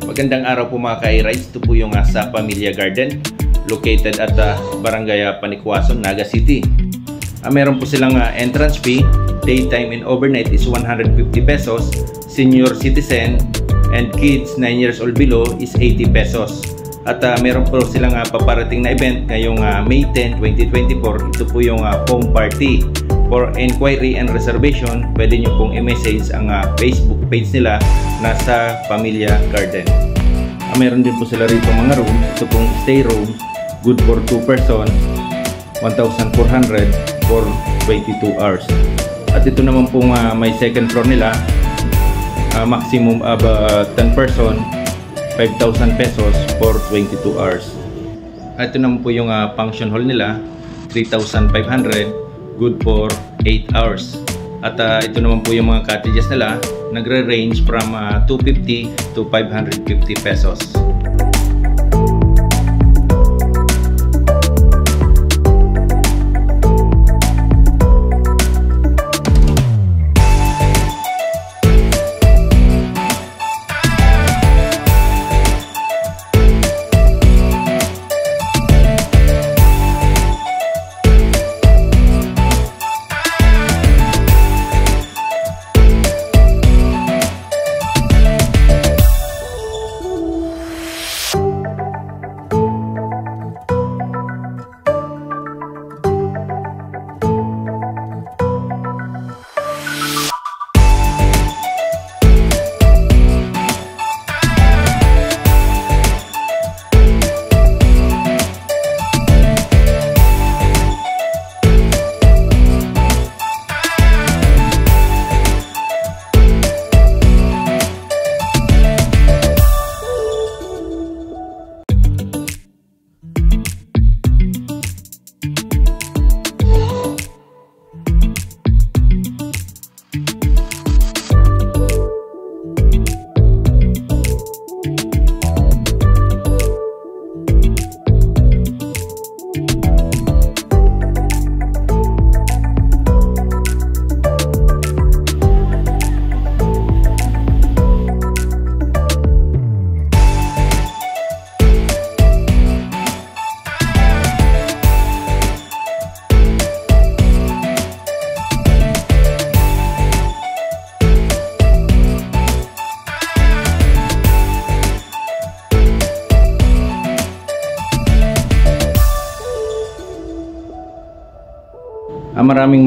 Magandang araw po mga ka-i-rides. Ito po yung sa Pamilya Garden located at Barangay Panikwason, Naga City. Meron po silang entrance fee. Daytime and overnight is 150 pesos. Senior citizen and kids 9 years old below is 80 pesos. At meron po silang paparating na event ngayong May 10, 2024. Ito po yung home party. For inquiry and reservation, pwede nyo pong i-message ang Facebook page nila nasa Pamilya Garden. Meron din po sila rito mga room. Ito pong stay room, good for 2 person, 1,400 for 22 hours. At ito naman pong may second floor nila, maximum of 10 person, 5,000 pesos for 22 hours. At ito naman po yung function hall nila, 3,500, good for 8 hours. At ito naman po yung mga cottages nila, nagre-range from 250 to 550 pesos.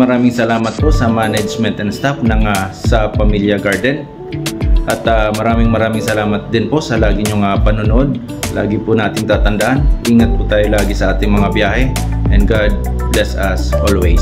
Maraming salamat po sa management and staff ng sa Pamilya Garden. At maraming salamat din po sa lagi nyong panonood. Lagi po nating tatandaan, ingat po tayo lagi sa ating mga biyahe, and God bless us always.